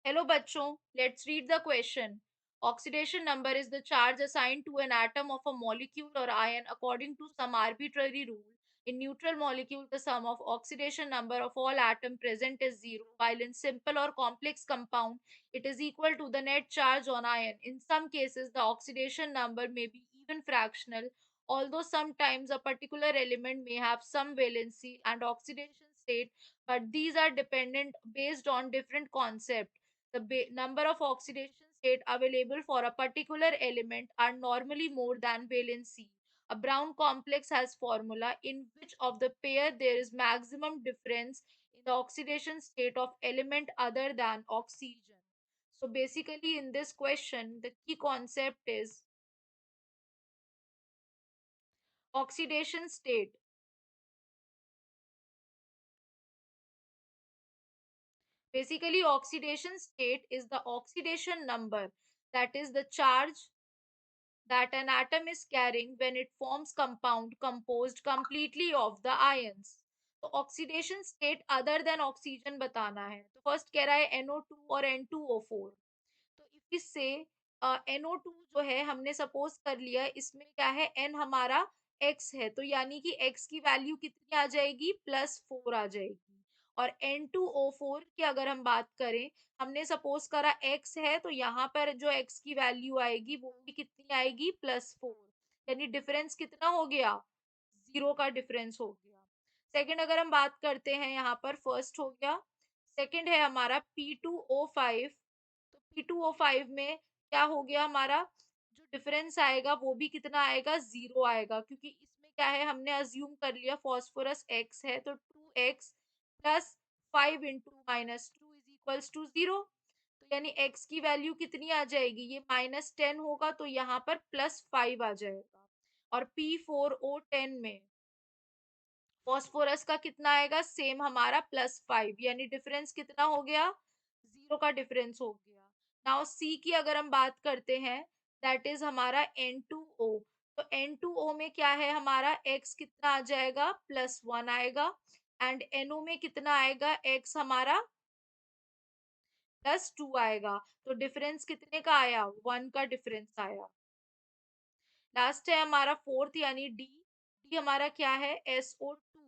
Hello bachcho, let's read the question. Oxidation number is the charge assigned to an atom of a molecule or ion according to some arbitrary rule. In neutral molecule, the sum of oxidation number of all atoms present is zero, while in simple or complex compound, it is equal to the net charge on ion. In some cases, the oxidation number may be even fractional, although sometimes a particular element may have some valency and oxidation state, but these are dependent based on different concepts. The number of oxidation state available for a particular element are normally more than valency. A Brown complex has formula in which of the pair there is maximum difference in the oxidation state of element other than oxygen. So basically in this question the key concept is oxidation state. Basically oxidation state is the oxidation number, that is the charge that an atom is carrying when it forms compound composed completely of the ions. तो oxidation state other than oxygen बताना है। तो first कह रहा है NO2 और N2O4। तो if we से NO2 जो है हमने सपोज कर लिया इसमें क्या है N हमारा X है, तो यानी कि X की वैल्यू कितनी आ जाएगी +4 आ जाएगी। और N2O4 की अगर हम बात करें, हमने सपोज करा X है तो यहाँ पर जो X की वैल्यू आएगी वो भी कितनी आएगी +4, यानी डिफरेंस कितना हो गया, जीरो का डिफरेंस हो गया। सेकंड अगर हम बात करते हैं, यहाँ पर फर्स्ट हो गया, सेकंड है हमारा P2O5। तो P2O5 में क्या हो गया हमारा, जो डिफरेंस आएगा वो भी कितना आएगा, जीरो आएगा, क्योंकि इसमें क्या है हमने अज्यूम कर लिया फॉस्फोरस X है तो 2x plus 5 into -2 is equals to zero. तो यानी x की वैल्यू कितनी आ जाएगी, ये -10 होगा तो यहाँ पर +5 आ जाएगा। और P4O10 में फॉस्फोरस का कितना आएगा, सेम हमारा +5, यानी डिफरेंस कितना हो गया, जीरो का डिफरेंस हो गया। नाउ सी की अगर हम बात करते हैं, दैट इज हमारा N2O। तो N2O में क्या है हमारा X कितना आ जाएगा, +1 आएगा। एंड NO में कितना आएगा, X हमारा +2 आएगा। तो डिफरेंस कितने का आया, 1 का डिफरेंस आया। लास्ट है हमारा फोर्थ यानी डी। डी हमारा क्या है, SO2।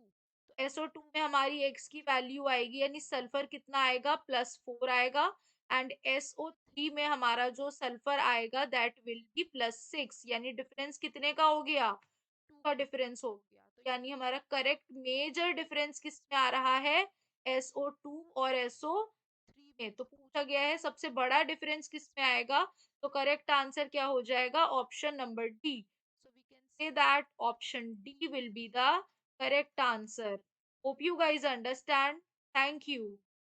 तो SO2 में हमारी x की वैल्यू आएगी, यानी सल्फर कितना आएगा, +4 आएगा। एंड SO3 में हमारा जो सल्फर आएगा दैट विल बी +6, यानी डिफरेंस कितने का हो गया, 2 का डिफरेंस हो गया। तो यानी हमारा करेक्ट मेजर डिफरेंस किस में आ रहा है, SO2 और SO3 में। तो पूछा गया है सबसे बड़ा डिफरेंस किस में आएगा, तो करेक्ट आंसर क्या हो जाएगा, option number D. So we can say that option D will be the correct answer. Hope you guys understand. Thank you.